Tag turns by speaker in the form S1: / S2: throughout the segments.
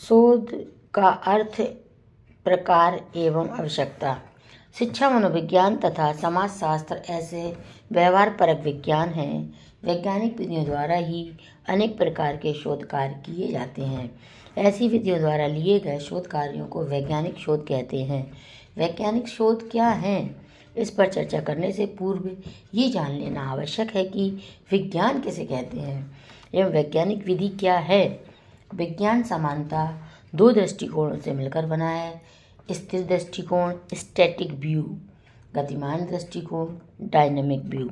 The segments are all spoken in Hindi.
S1: शोध का अर्थ, प्रकार एवं आवश्यकता। शिक्षा, मनोविज्ञान तथा समाजशास्त्र ऐसे व्यवहारपरक विज्ञान हैं। वैज्ञानिक विधियों द्वारा ही अनेक प्रकार के शोध कार्य किए जाते हैं। ऐसी विधियों द्वारा लिए गए शोध कार्यों को वैज्ञानिक शोध कहते हैं। वैज्ञानिक शोध क्या हैं, इस पर चर्चा करने से पूर्व ये जान लेना आवश्यक है कि विज्ञान किसे कहते हैं एवं वैज्ञानिक विधि क्या है। विज्ञान सामान्यतः दो दृष्टिकोणों से मिलकर बना है: स्थिर दृष्टिकोण स्टैटिक व्यू, गतिमान दृष्टिकोण डायनेमिक व्यू।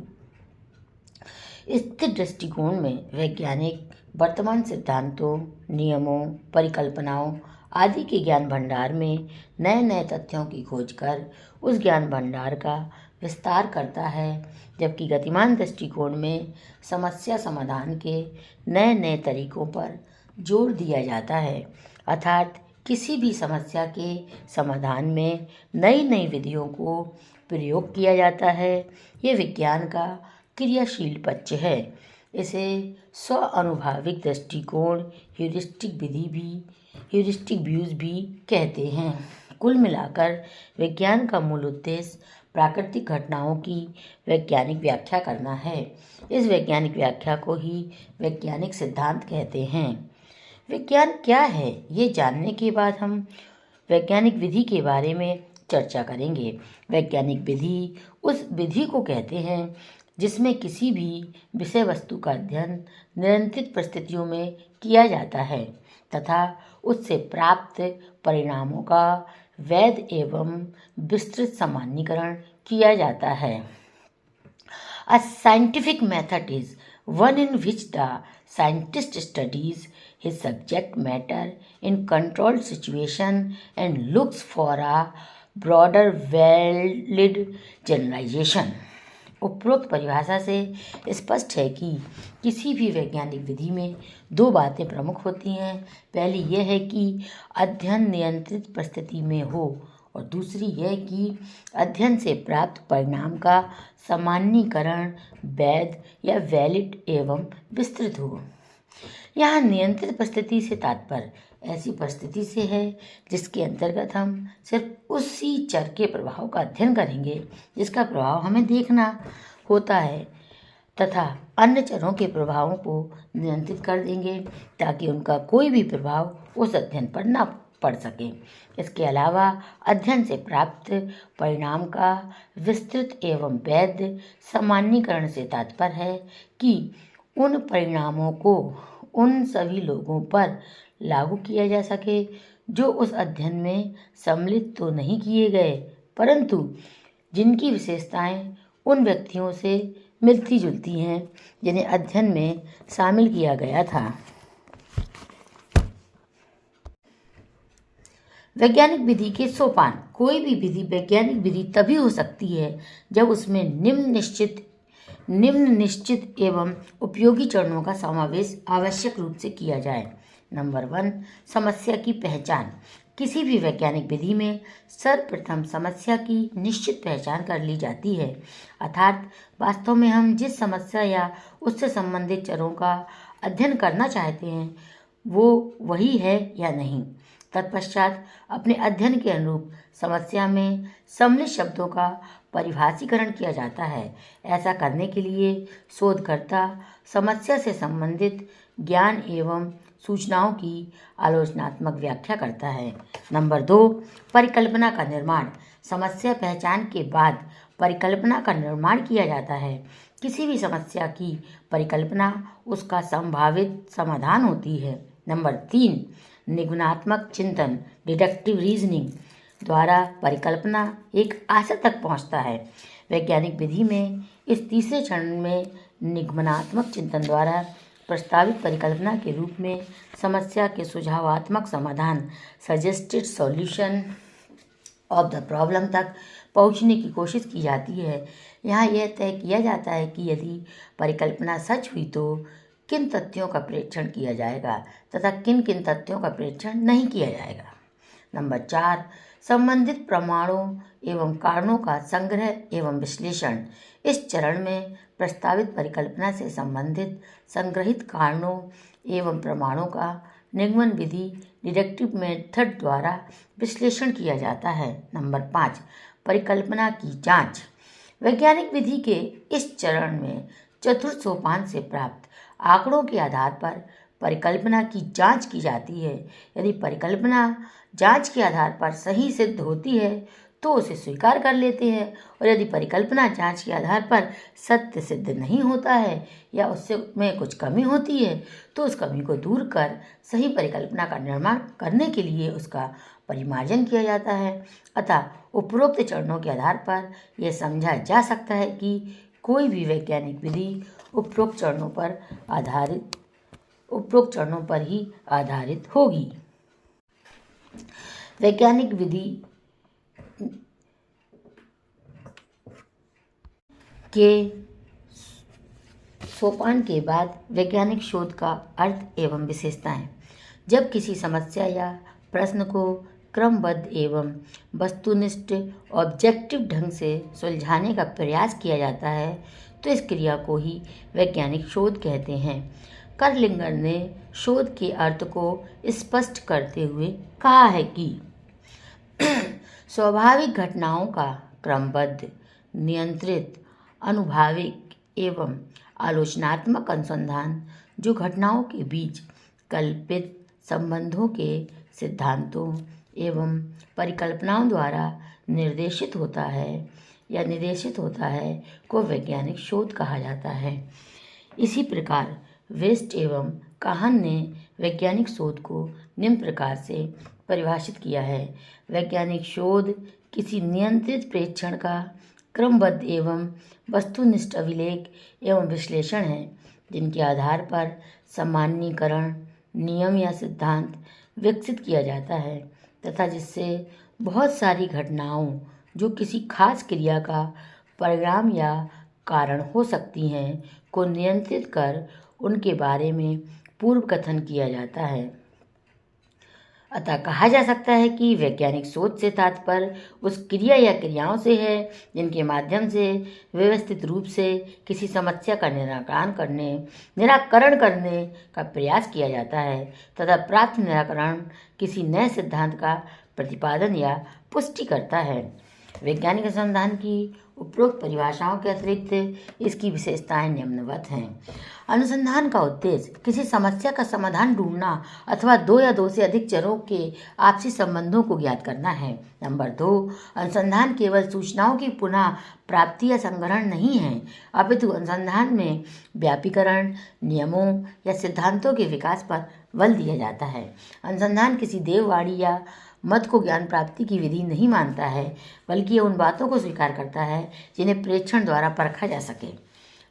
S1: स्थिर दृष्टिकोण में वैज्ञानिक वर्तमान सिद्धांतों, नियमों, परिकल्पनाओं आदि के ज्ञान भंडार में नए नए तथ्यों की खोज कर उस ज्ञान भंडार का विस्तार करता है, जबकि गतिमान दृष्टिकोण में समस्या समाधान के नए नए तरीकों पर जोर दिया जाता है, अर्थात किसी भी समस्या के समाधान में नई नई विधियों को प्रयोग किया जाता है। ये विज्ञान का क्रियाशील पक्ष है। इसे स्व-अनुभविक दृष्टिकोण ह्यूरिस्टिक व्यूज भी कहते हैं। कुल मिलाकर विज्ञान का मूल उद्देश्य प्राकृतिक घटनाओं की वैज्ञानिक व्याख्या करना है। इस वैज्ञानिक व्याख्या को ही वैज्ञानिक सिद्धांत कहते हैं। विज्ञान क्या है, ये जानने के बाद हम वैज्ञानिक विधि के बारे में चर्चा करेंगे। वैज्ञानिक विधि उस विधि को कहते हैं जिसमें किसी भी विषय वस्तु का अध्ययन नियंत्रित परिस्थितियों में किया जाता है तथा उससे प्राप्त परिणामों का वैध एवं विस्तृत सामान्यीकरण किया जाता है। A scientific method is one in which the scientist studies his subject matter in controlled situation and looks for a broader valid generalization। उपरोक्त परिभाषा से स्पष्ट है कि किसी भी वैज्ञानिक विधि में दो बातें प्रमुख होती हैं। पहली यह है कि अध्ययन नियंत्रित परिस्थिति में हो और दूसरी यह कि अध्ययन से प्राप्त परिणाम का सामान्यीकरण वैध या वैलिड एवं विस्तृत हो। यहाँ नियंत्रित परिस्थिति से तात्पर्य ऐसी परिस्थिति से है जिसके अंतर्गत हम सिर्फ उसी चर के प्रभाव का अध्ययन करेंगे जिसका प्रभाव हमें देखना होता है तथा अन्य चरों के प्रभावों को नियंत्रित कर देंगे ताकि उनका कोई भी प्रभाव उस अध्ययन पर न पड़ सके। इसके अलावा अध्ययन से प्राप्त परिणाम का विस्तृत एवं वैध सामान्यीकरण से तात्पर्य है कि उन परिणामों को उन सभी लोगों पर लागू किया जा सके जो उस अध्ययन में सम्मिलित तो नहीं किए गए परंतु जिनकी विशेषताएं उन व्यक्तियों से मिलती जुलती हैं जिन्हें अध्ययन में शामिल किया गया था। वैज्ञानिक विधि के सोपान। कोई भी विधि वैज्ञानिक विधि तभी हो सकती है जब उसमें निम्न निश्चित एवं उपयोगी चरणों का समावेश आवश्यक रूप से किया जाए। नंबर 1, समस्या की पहचान। किसी भी वैज्ञानिक विधि में सर्वप्रथम समस्या की निश्चित पहचान कर ली जाती है, अर्थात वास्तव में हम जिस समस्या या उससे संबंधित चरों का अध्ययन करना चाहते हैं वो वही है या नहीं। तत्पश्चात अपने अध्ययन के अनुरूप समस्या में सम्मिलित शब्दों का परिभाषीकरण किया जाता है। ऐसा करने के लिए शोधकर्ता समस्या से संबंधित ज्ञान एवं सूचनाओं की आलोचनात्मक व्याख्या करता है। नंबर 2, परिकल्पना का निर्माण। समस्या पहचान के बाद परिकल्पना का निर्माण किया जाता है। किसी भी समस्या की परिकल्पना उसका संभावित समाधान होती है। नंबर 3, निगमनात्मक चिंतन डिडक्टिव रीजनिंग द्वारा परिकल्पना एक आशय तक पहुंचता है। वैज्ञानिक विधि में इस तीसरे चरण में निगमनात्मक चिंतन द्वारा प्रस्तावित परिकल्पना के रूप में समस्या के सुझावात्मक समाधान suggested solution of the problem तक पहुंचने की कोशिश की जाती है। यहाँ यह तय किया जाता है कि यदि परिकल्पना सच हुई तो किन तथ्यों का प्रेक्षण किया जाएगा तथा किन किन तथ्यों का प्रेक्षण नहीं किया जाएगा। नंबर 4, संबंधित प्रमाणों एवं कारणों का संग्रह एवं विश्लेषण। इस चरण में प्रस्तावित परिकल्पना से संबंधित संग्रहित कारणों एवं प्रमाणों का निगमन विधि डिडक्टिव मेथड द्वारा विश्लेषण किया जाता है। नंबर 5, परिकल्पना की जांच। वैज्ञानिक विधि के इस चरण में चतुर्थ सोपान से प्राप्त आंकड़ों के आधार पर परिकल्पना की जांच की जाती है। यदि परिकल्पना जांच के आधार पर सही सिद्ध होती है तो उसे स्वीकार कर लेते हैं, और यदि परिकल्पना जांच के आधार पर सत्य सिद्ध नहीं होता है या उससे में कुछ कमी होती है तो उस कमी को दूर कर सही परिकल्पना का निर्माण करने के लिए उसका परिमार्जन किया जाता है। अतः उपरोक्त चरणों के आधार पर यह समझा जा सकता है कि कोई भी वैज्ञानिक विधि उपरोक्त चरणों पर ही आधारित होगी। वैज्ञानिक विधि के सोपान के बाद वैज्ञानिक शोध का अर्थ एवं विशेषताएं। जब किसी समस्या या प्रश्न को क्रमबद्ध एवं वस्तुनिष्ठ ऑब्जेक्टिव ढंग से सुलझाने का प्रयास किया जाता है तो इस क्रिया को ही वैज्ञानिक शोध कहते हैं। कर्लिंगर ने शोध के अर्थ को स्पष्ट करते हुए कहा है कि स्वाभाविक घटनाओं का क्रमबद्ध, नियंत्रित, अनुभाविक एवं आलोचनात्मक अनुसंधान जो घटनाओं के बीच कल्पित संबंधों के सिद्धांतों एवं परिकल्पनाओं द्वारा निर्देशित होता है को वैज्ञानिक शोध कहा जाता है। इसी प्रकार वेस्ट एवं काहन ने वैज्ञानिक शोध को निम्न प्रकार से परिभाषित किया है। वैज्ञानिक शोध किसी नियंत्रित प्रेक्षण का क्रमबद्ध एवं वस्तुनिष्ठ अभिलेख एवं विश्लेषण है जिनके आधार पर सामान्यीकरण, नियम या सिद्धांत विकसित किया जाता है तथा जिससे बहुत सारी घटनाओं जो किसी खास क्रिया का परिणाम या कारण हो सकती हैं को नियंत्रित कर उनके बारे में पूर्व कथन किया जाता है। अतः कहा जा सकता है कि वैज्ञानिक सोच से तात्पर्य उस क्रिया या क्रियाओं से है जिनके माध्यम से व्यवस्थित रूप से किसी समस्या का निराकरण करने का प्रयास किया जाता है तथा प्राप्त निराकरण किसी नए सिद्धांत का प्रतिपादन या पुष्टि करता है। वैज्ञानिक अनुसंधान की उपरोक्त परिभाषाओं के अतिरिक्त इसकी विशेषताएं निम्नवत हैं। अनुसंधान का उद्देश्य किसी समस्या का समाधान ढूंढना अथवा दो या दो से अधिक चरों के आपसी संबंधों को ज्ञात करना है। नंबर 2, अनुसंधान केवल सूचनाओं की पुनः प्राप्ति या संग्रहण नहीं है, अपितु अनुसंधान में व्यापीकरण, नियमों या सिद्धांतों के विकास पर बल दिया जाता है। अनुसंधान किसी देववाणी या मत को ज्ञान प्राप्ति की विधि नहीं मानता है, बल्कि यह उन बातों को स्वीकार करता है जिन्हें प्रेक्षण द्वारा परखा जा सके।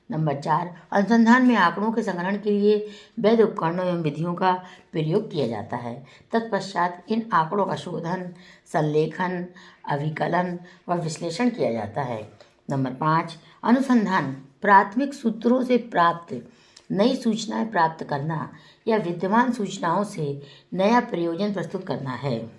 S1: नंबर 4, अनुसंधान में आंकड़ों के संग्रहण के लिए वैध उपकरणों एवं विधियों का प्रयोग किया जाता है। तत्पश्चात इन आंकड़ों का शोधन, संलेखन, अभिकलन व विश्लेषण किया जाता है। नंबर 5, अनुसंधान प्राथमिक सूत्रों से प्राप्त नई सूचनाएं प्राप्त करना या विद्यमान सूचनाओं से नया प्रयोजन प्रस्तुत करना है।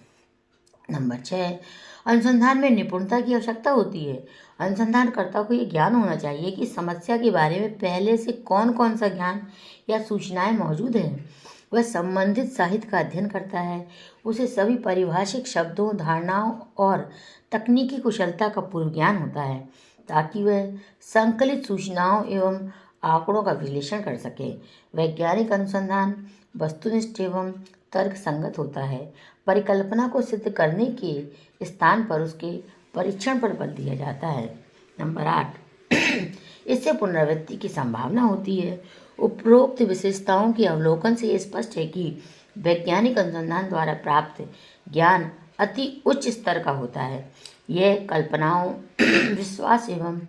S1: नंबर 6, अनुसंधान में निपुणता की आवश्यकता होती है। अनुसंधानकर्ता को यह ज्ञान होना चाहिए कि समस्या के बारे में पहले से कौन कौन सा ज्ञान या सूचनाएं मौजूद हैं। वह संबंधित साहित्य का अध्ययन करता है, उसे सभी पारिभाषिक शब्दों, धारणाओं और तकनीकी कुशलता का पूर्व ज्ञान होता है ताकि वह संकलित सूचनाओं एवं आंकड़ों का विश्लेषण कर सके। वैज्ञानिक अनुसंधान वस्तुनिष्ठ एवं तर्क संगत होता है। परिकल्पना को सिद्ध करने के स्थान पर उसके परीक्षण पर बल दिया जाता है। नंबर 8, इससे पुनरावृत्ति की संभावना होती है। उपरोक्त विशेषताओं के अवलोकन से ये स्पष्ट है कि वैज्ञानिक अनुसंधान द्वारा प्राप्त ज्ञान अति उच्च स्तर का होता है। यह कल्पनाओं, विश्वास एवं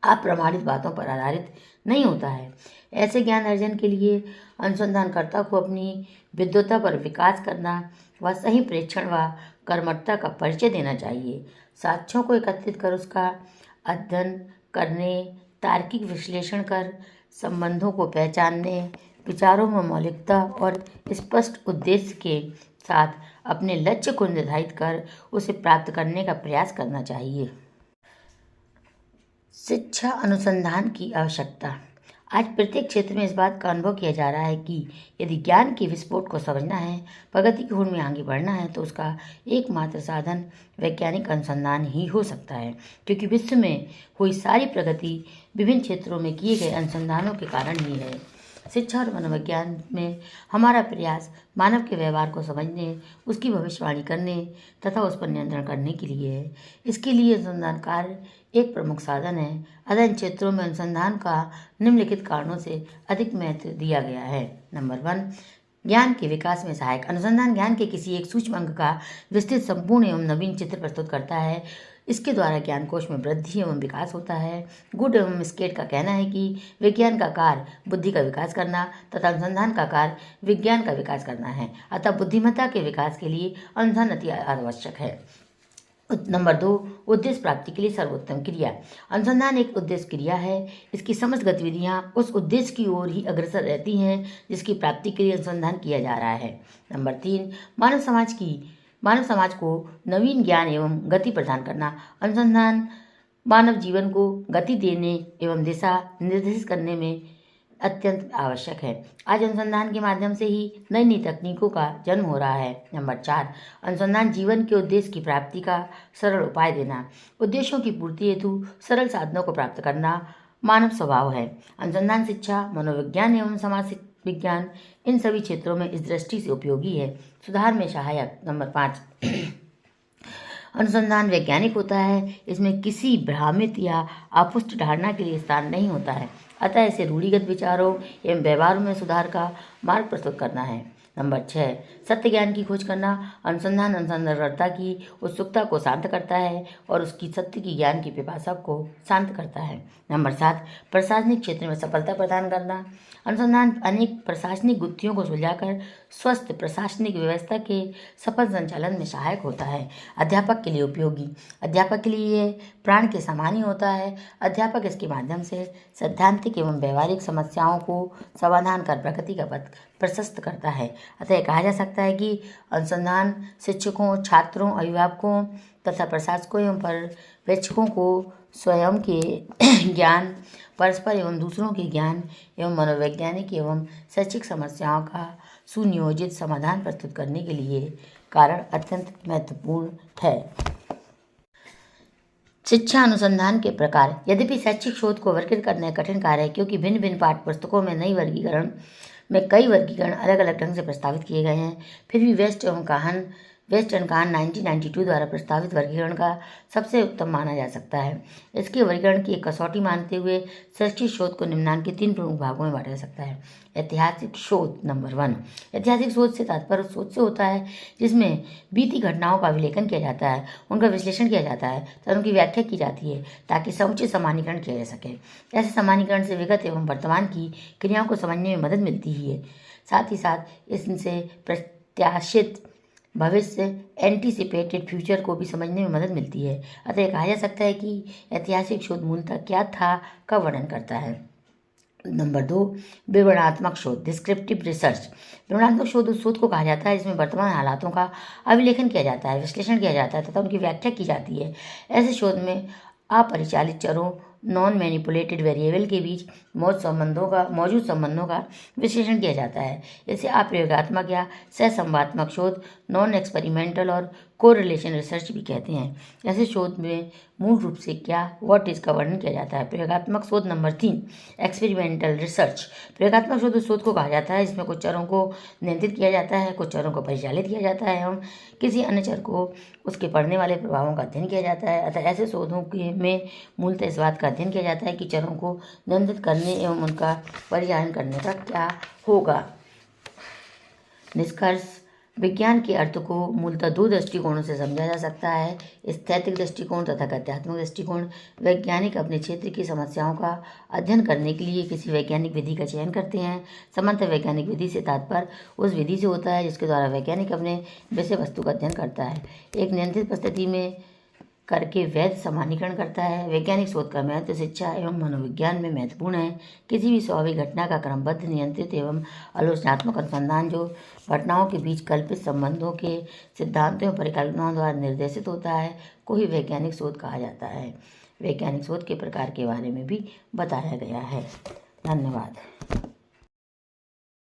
S1: अप्रमाणित बातों पर आधारित नहीं होता है। ऐसे ज्ञान अर्जन के लिए अनुसंधानकर्ता को अपनी विद्वता पर विकास करना व सही प्रेक्षण व कर्मठता का परिचय देना चाहिए। साक्ष्यों को एकत्रित कर उसका अध्ययन करने, तार्किक विश्लेषण कर संबंधों को पहचानने, विचारों में मौलिकता और स्पष्ट उद्देश्य के साथ अपने लक्ष्य को निर्धारित कर उसे प्राप्त करने का प्रयास करना चाहिए। शिक्षा अनुसंधान की आवश्यकता। आज प्रत्येक क्षेत्र में इस बात का अनुभव किया जा रहा है कि यदि ज्ञान के विस्फोट को समझना है, प्रगति की होड़ में आगे बढ़ना है, तो उसका एकमात्र साधन वैज्ञानिक अनुसंधान ही हो सकता है, क्योंकि विश्व में हुई सारी प्रगति विभिन्न क्षेत्रों में किए गए अनुसंधानों के कारण ही है। शिक्षा और मनोविज्ञान में हमारा प्रयास मानव के व्यवहार को समझने, उसकी भविष्यवाणी करने तथा उस पर नियंत्रण करने के लिए है। इसके लिए अनुसंधान कार्य एक प्रमुख साधन है। अतः इन क्षेत्रों में अनुसंधान का निम्नलिखित कारणों से अधिक महत्व दिया गया है। नंबर 1, ज्ञान के विकास में सहायक। अनुसंधान ज्ञान के किसी एक सूक्ष्म अंग का विस्तृत, संपूर्ण एवं नवीन चित्र प्रस्तुत करता है। इसके द्वारा ज्ञान कोश में वृद्धि एवं विकास होता है। गुड एवं स्केट का कहना है कि विज्ञान का कार्य बुद्धि का विकास करना तथा अनुसंधान का कार्य विज्ञान का विकास करना है। अतः बुद्धिमत्ता के विकास के लिए अनुसंधान अति आवश्यक है। नंबर 2, उद्देश्य प्राप्ति के लिए सर्वोत्तम क्रिया। अनुसंधान एक उद्देश्य क्रिया है। इसकी समस्त गतिविधियां उस उद्देश्य की ओर ही अग्रसर रहती हैं जिसकी प्राप्ति के लिए अनुसंधान किया जा रहा है। नंबर 3, मानव समाज को नवीन ज्ञान एवं गति प्रदान करना। अनुसंधान मानव जीवन को गति देने एवं दिशा निर्देशित करने में अत्यंत आवश्यक है। आज अनुसंधान के माध्यम से ही नई नई तकनीकों का जन्म हो रहा है। नंबर 4, अनुसंधान जीवन के उद्देश्य की प्राप्ति का सरल उपाय देना। उद्देश्यों की पूर्ति हेतु सरल साधनों को प्राप्त करना मानव स्वभाव है। अनुसंधान शिक्षा, मनोविज्ञान एवं समाज विज्ञान इन सभी क्षेत्रों में इस दृष्टि से उपयोगी है। सुधार में सहायक। नंबर 5, अनुसंधान वैज्ञानिक होता है। इसमें किसी भ्रामित या अपुष्ट धारणा के लिए स्थान नहीं होता है। अतः इसे रूढ़िगत विचारों एवं व्यवहारों में सुधार का मार्ग प्रस्तुत करना है। नंबर 6, सत्य ज्ञान की खोज करना। अनुसंधान अनुसंधानकर्ता की उत्सुकता को शांत करता है और उसकी सत्य की ज्ञान की पिपासा को शांत करता है। नंबर 7, प्रशासनिक क्षेत्र में सफलता प्रदान करना। अनुसंधान अनेक प्रशासनिक गुत्थियों को सुलझाकर स्वस्थ प्रशासनिक व्यवस्था के सफल संचालन में सहायक होता है। अध्यापक के लिए उपयोगी। अध्यापक के लिए यह प्राण के समान ही होता है। अध्यापक इसके माध्यम से सैद्धांतिक एवं व्यवहारिक समस्याओं को समाधान कर प्रगति का पथ प्रशस्त करता है। अतः कहा जा सकता है कि अनुसंधान शिक्षकों, छात्रों, अभिभावकों तथा प्रशासकों एवं पर्यवेक्षकों को स्वयं के ज्ञान, परस्पर एवं दूसरों के ज्ञान एवं मनोवैज्ञानिक एवं शैक्षिक समस्याओं का सुनियोजित समाधान प्रस्तुत करने के लिए कारण अत्यंत महत्वपूर्ण है। शिक्षा अनुसंधान के प्रकार। यद्यपि शैक्षिक शोध को वर्गीकृत करना कठिन कार्य है, क्योंकि भिन्न भिन्न पाठ्य पुस्तकों में कई वर्गीकरण अलग अलग ढंग से प्रस्तावित किए गए हैं, फिर भी वेस्ट एंड काहन 1992 द्वारा प्रस्तावित वर्गीकरण का सबसे उत्तम माना जा सकता है। इसके वर्गीकरण की एक कसौटी मानते हुए शैक्षिक शोध को निम्नांकित 3 प्रमुख भागों में बांटा जा सकता है। ऐतिहासिक शोध। नंबर 1, ऐतिहासिक शोध से तात्पर्य उस शोध से होता है जिसमें बीती घटनाओं का अभिलेखन किया जाता है, उनका विश्लेषण किया जाता है तथा उनकी व्याख्या की जाती है ताकि समुचित सामान्यीकरण किया जा सके। ऐसे सामान्यीकरण से विगत एवं वर्तमान की क्रियाओं को समझने में मदद मिलती ही है। साथ ही साथ इससे प्रत्याशित भविष्य, एंटीसिपेटेड फ्यूचर को भी समझने में मदद मिलती है। अतः कहा जा सकता है कि ऐतिहासिक शोध मूलतः क्या था का वर्णन करता है। नंबर 2, विवरणात्मक शोध, डिस्क्रिप्टिव रिसर्च। विवरणात्मक शोध उस शोध को कहा जाता है जिसमें वर्तमान हालातों का अभिलेखन किया जाता है, विश्लेषण किया जाता है तथा उनकी व्याख्या की जाती है। ऐसे शोध में अपरिचालित चरों, नॉन मैनिपुलेटेड वेरिएबल के बीच मौजूद संबंधों का विश्लेषण किया जाता है। इसे अप्रयोगात्मक या सहसंवादात्मक शोध, नॉन एक्सपेरिमेंटल और कोरिलेशन रिसर्च भी कहते हैं। ऐसे शोध में मूल रूप से व्हाट इज का वर्णन किया जाता है। प्रयोगात्मक शोध। Number 3, experimental research. प्रयोगात्मक शोध उस शोध को कहा जाता है जिसमें कुछ चरों को नियंत्रित किया जाता है, कुछ चरों को परिचालित किया जाता है एवं किसी अन्य चर को उसके पड़ने वाले प्रभावों का अध्ययन किया जाता है। अतः ऐसे शोधों में मूलतः इस बात का अध्ययन किया जाता है कि चरों को नियंत्रित करने एवं उनका परिचालन करने का क्या होगा। निष्कर्ष। विज्ञान के अर्थ को मूलतः 2 दृष्टिकोणों से समझा जा सकता है, स्थैतिक दृष्टिकोण तथा गत्यात्मक दृष्टिकोण। वैज्ञानिक अपने क्षेत्र की समस्याओं का अध्ययन करने के लिए किसी वैज्ञानिक विधि का चयन करते हैं। सामान्यतः वैज्ञानिक विधि से तात्पर्य उस विधि से होता है जिसके द्वारा वैज्ञानिक अपने विषय वस्तु का अध्ययन करता है, एक नियंत्रित परिस्थिति में करके वैध सामान्यीकरण करता है। वैज्ञानिक शोध का महत्व शिक्षा एवं मनोविज्ञान में महत्वपूर्ण है। किसी भी स्वाभाविक घटना का क्रमबद्ध, नियंत्रित एवं आलोचनात्मक अनुसंधान जो घटनाओं के बीच कल्पित संबंधों के सिद्धांतों एवं परिकल्पनाओं द्वारा निर्देशित होता है को ही वैज्ञानिक शोध कहा जाता है। वैज्ञानिक शोध के प्रकार के बारे में भी बताया गया है। धन्यवाद।